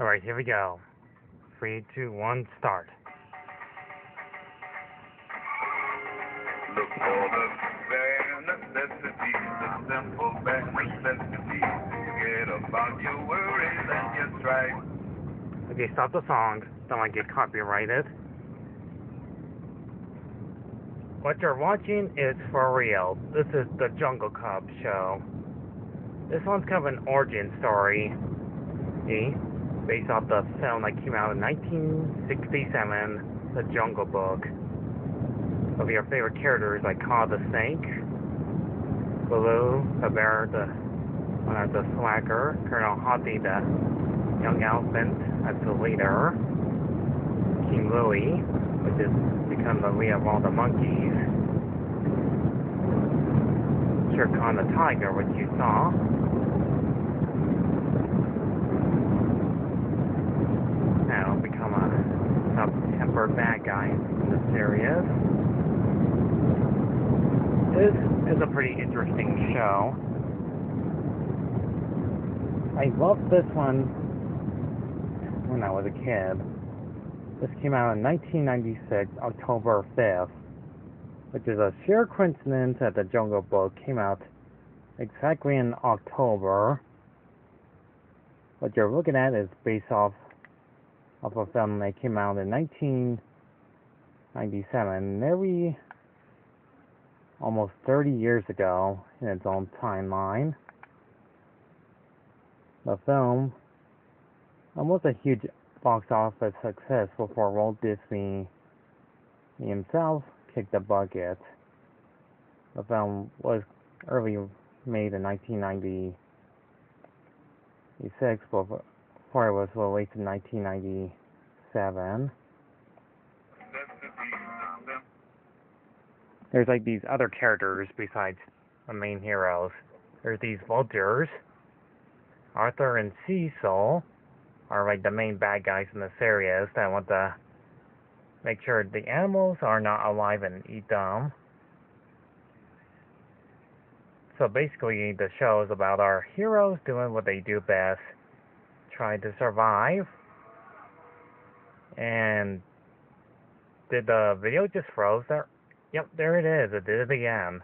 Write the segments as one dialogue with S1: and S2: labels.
S1: Alright, here we go. 3, 2, 1, start.
S2: Look for the bare necessities, the simple bare necessities. Forget about your worries and your strife.
S1: Okay, stop the song. Don't want to get copyrighted. What you're watching is for real. This is the Jungle Cub show. This one's kind of an origin story, based off the film that came out in 1967, The Jungle Book. Of your favorite characters like Kaa the Snake, Baloo, the bear, the slacker, Colonel Hati, the young elephant as the leader, King Louie, which has become the leader of all the monkeys, Shere Khan the tiger, which you saw, now become a top-tempered bad guy in the series. This is a pretty interesting show. I loved this one when I was a kid. This came out in 1996, October 5th, which is a sheer coincidence that the Jungle Book came out exactly in October. What you're looking at is based off of a film that came out in 1997, nearly almost 30 years ago in its own timeline. The film was a huge box office success before Walt Disney himself kicked the bucket. The film was early made in 1996 before it was released in 1997. There's like these other characters besides the main heroes. There's these vultures. Arthur and Cecil are like the main bad guys in the series that want to make sure the animals are not alive and eat them. So basically the show is about our heroes doing what they do best, trying to survive. And did the video just froze there? Yep, there it is. It did it again.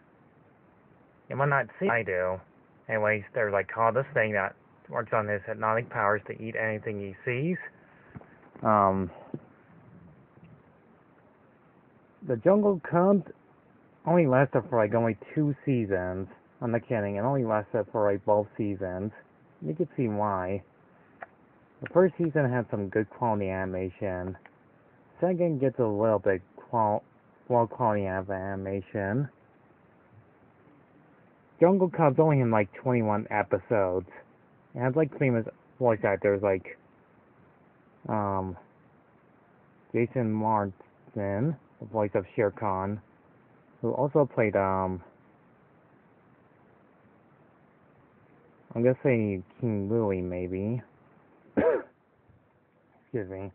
S1: You might not see I do. Anyways, there's like Kaa the Snake that works on his hypnotic powers to eat anything he sees. The Jungle Cubs only lasted for like only 2 seasons. I'm not kidding. It only lasted for like both seasons. You can see why. The first season had some good quality animation. Second gets a little bit low quality animation. Jungle Cubs only in like 21 episodes. It has like famous voice actors like Jason Marsden, the voice of Shere Khan, who also played I'm gonna say King Louie maybe. Excuse me.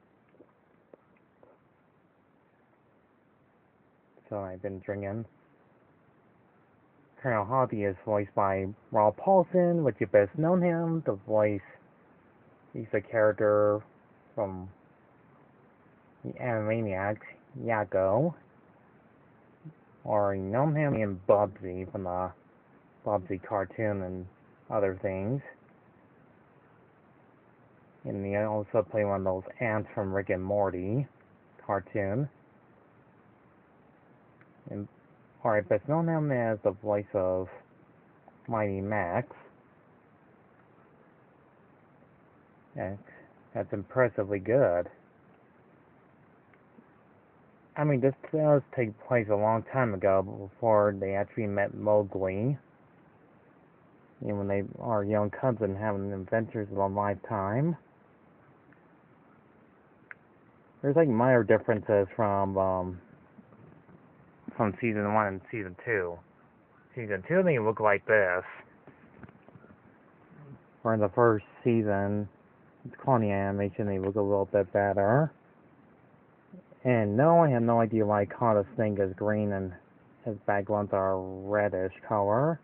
S1: So I've been drinking. Colonel Hati is voiced by Raoul Paulson, which you best known him. The voice, he's a character from the Animaniacs, Yakko. Or you know him in Bubsy from the Bubsy cartoon and other things. And he also played one of those ants from Rick and Morty cartoon. And alright, best known him as the voice of Mighty Max. That's impressively good. I mean, this does take place a long time ago, before they actually met Mowgli. And when they are young cubs and having adventures of a lifetime. There's like minor differences from season 1 and season 2. Season 2, they look like this. Or in the first season, it's quality animation, they look a little bit better. And no, I have no idea why Kaa the Snake is green and his backgrounds are reddish color.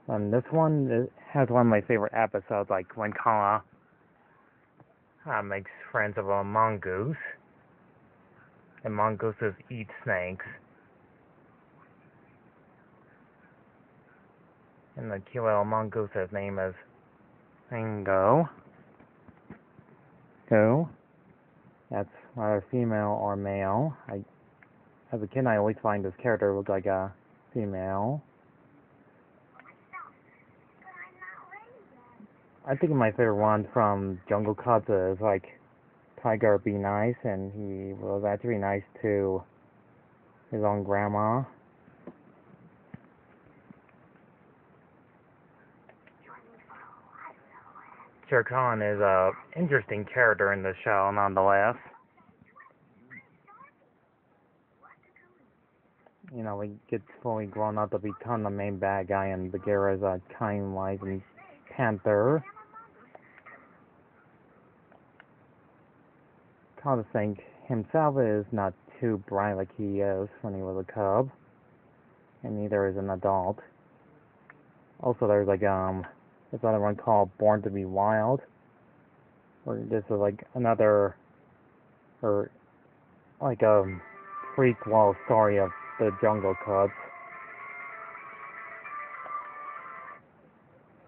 S1: And this one has one of my favorite episodes, like when Kala makes friends of a mongoose, and mongooses eat snakes. And the cute little mongoose's name is Ringo. Go. That's either female or male. As a kid, I always find this character look like a female. I think my favorite one from Jungle Cubs is like Tiger Be Nice, and he was actually nice to his own grandma. Shere Khan is a interesting character in the show, nonetheless. You know, he gets fully grown up to become the main bad guy, and Bagheera is a kind, wise, and panther. Kaltasink himself is not too bright like he is when he was a cub, and neither is an adult. Also, there's like this other one called Born to Be Wild, where this is like another, or like a prequel story of the Jungle Cubs.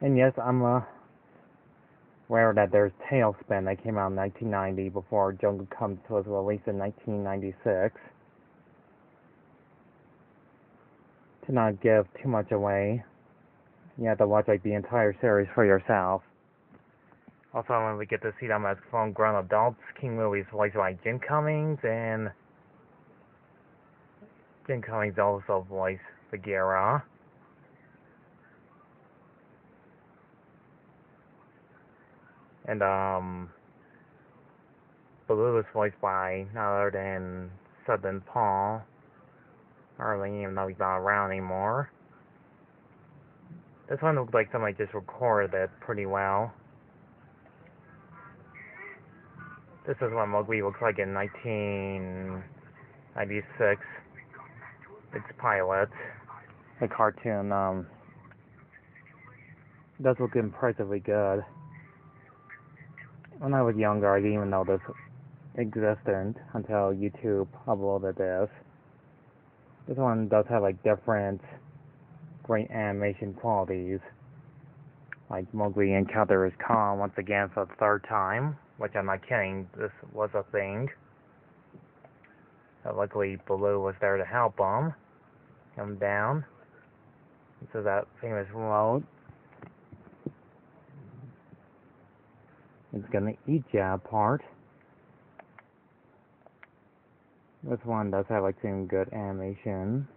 S1: And yes, I'm aware that there's Tailspin that came out in 1990 before Jungle Cubs was released in 1996. To not give too much away, you have to watch like the entire series for yourself. Also, when we get to see them as full-grown adults, King Louie's voiced by Jim Cummings, and Jim Cummings also voiced Bagheera. And Baloo is voiced by none other than Southern Paul. Hardly even though he's not around anymore. This one looks like somebody just recorded it pretty well. This is what Mowgli looks like in 1996. Its pilot. The cartoon does look impressively good. When I was younger, I didn't even know this existed until YouTube uploaded this. This one does have like different great animation qualities. Like Mowgli encounters Khan once again for the third time, which I'm not kidding, this was a thing. But luckily Baloo was there to help him come down. This is that famous road. It's gonna eat ya part. This one does have like some good animation.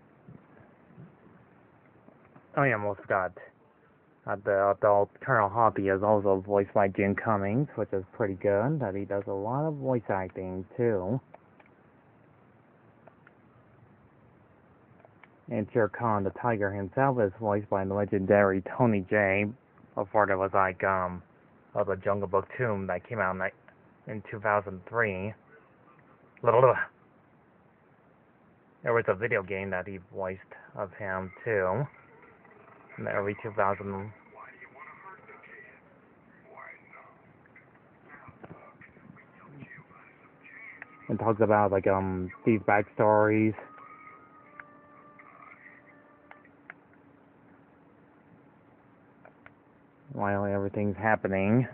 S1: Oh yeah, almost forgot. The adult Colonel Hoppy is also voiced by Jim Cummings, which is pretty good. That he does a lot of voice acting too. And Shere Khan the Tiger himself is voiced by the legendary Tony Jay. Before there was like the Jungle Book Tomb that came out in 2003. There was a video game that he voiced of him too in the early 2000s. And talks about like these backstories. While everything's happening.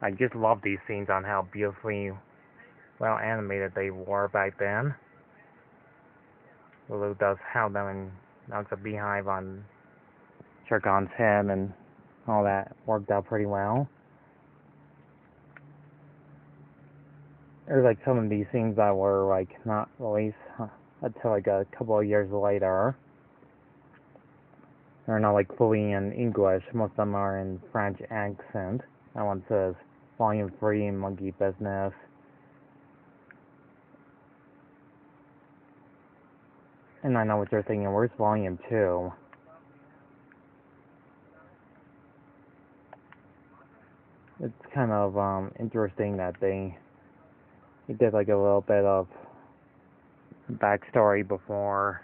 S1: I just love these scenes on how beautifully well animated they were back then. Baloo does hound them and knocks a beehive on Shere Khan's head, and all that worked out pretty well. There's like some of these scenes that were like not released until like a couple of years later. They're not like fully in English. Most of them are in French accent. That one says Volume 3 Monkey Business. And I know what you're thinking, where's Volume 2? It's kind of interesting that they did like a little bit of backstory before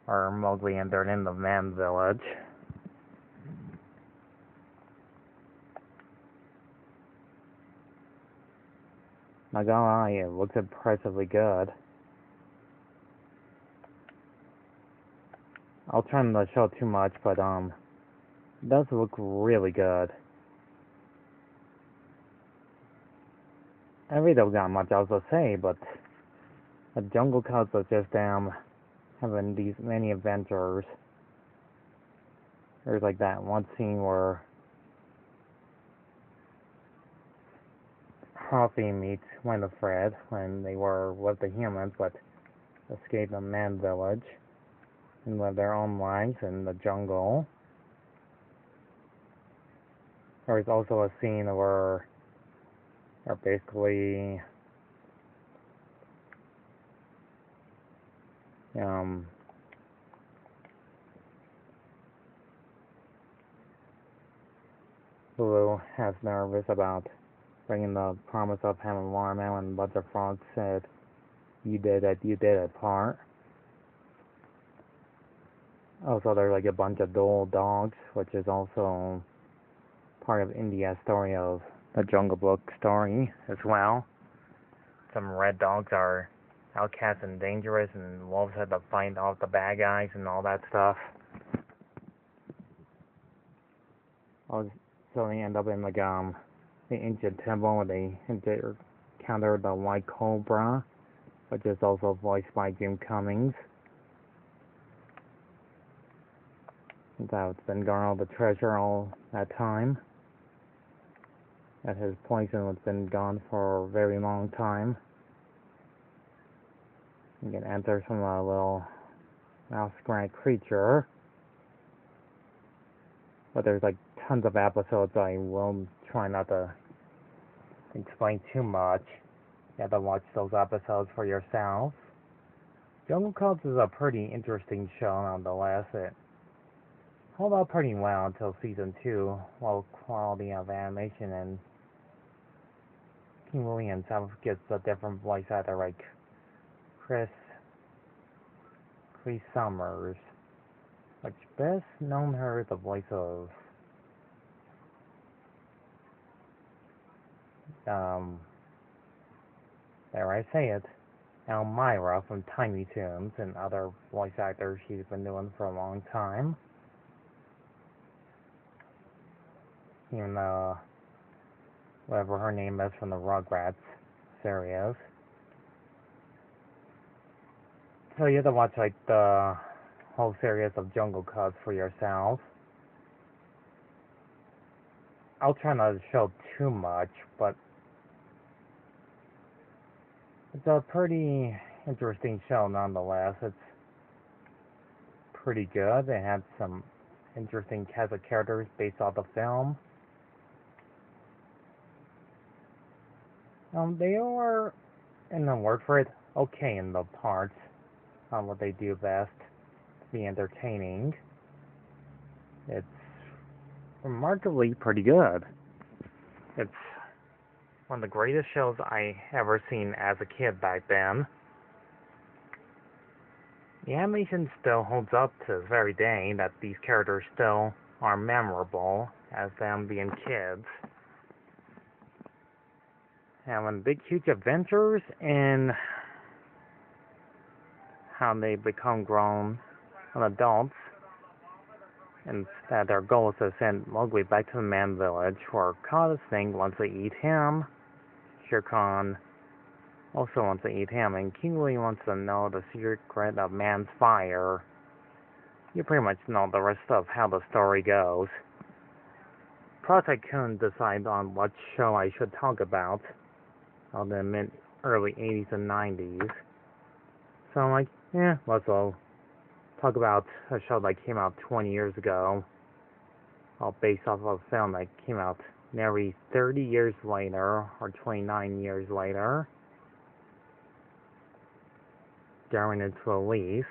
S1: Mowgli entered in the Man Village. Not gonna lie, it looks impressively good. I'll try not to show too much, but it does look really good. I really don't got much else to say, but the Jungle Cubs are just having these many adventures. There's like that one scene where Harvey meets Winifred when they were with the humans, but escaped the man village and lived their own lives in the jungle. There's also a scene where they're basically Blue has nervous about bringing the promise of having watermelon, and Butterfrog said, you did it part. Also, there's like a bunch of dual dogs, which is also part of India's story of the Jungle Book story as well. Some red dogs are outcast and dangerous, and wolves had to fight off the bad guys and all that stuff. So they end up in like the ancient temple where they encounter the White Cobra, which is also voiced by Jim Cummings. That's been guarding all the treasure all that time. That his poison has been gone for a very long time. You can enter from a little mouse-grant creature. But there's like tons of episodes. I will try not to explain too much. You have to watch those episodes for yourself. Jungle Cubs is a pretty interesting show nonetheless. It held up pretty well until season 2, while quality of animation and King Louie himself gets a different voice actor like Chris Summers, which best known her as the voice of there I say it, Elmyra from Tiny Toons, and other voice actors she's been doing for a long time. Even whatever her name is from the Rugrats series. So you have to watch like the whole series of Jungle Cubs for yourself. I'll try not to show too much, but it's a pretty interesting show nonetheless. It's pretty good. They had some interesting cast of characters based off the film. They are, in the word for it, okay in the parts on what they do best to be entertaining. It's remarkably pretty good. It's one of the greatest shows I ever seen as a kid back then. The animation still holds up to this very day, that these characters still are memorable as them being kids. Having big, huge adventures and how they become grown adults, and that their goal is to send Mowgli back to the man village, where Kaa Singh wants to eat him. Shere Khan also wants to eat him, and King Louie wants to know the secret of man's fire. You pretty much know the rest of how the story goes. Plus, I couldn't decide on what show I should talk about in the early 80s and 90s. So I'm like, let's all talk about a show that came out 20 years ago, all based off of a film that came out nearly 30 years later, or 29 years later, during its release.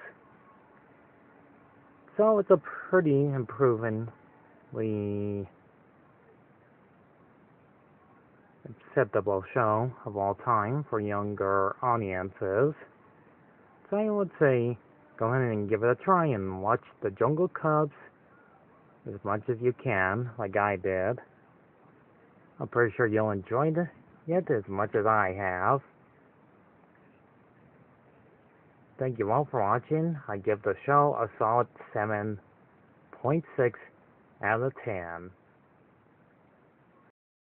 S1: So it's a pretty improvingly acceptable show of all time for younger audiences. So I would say go ahead and give it a try and watch the Jungle Cubs as much as you can, like I did. I'm pretty sure you'll enjoy yet as much as I have. Thank you all for watching. I give the show a solid 7.6 out of 10.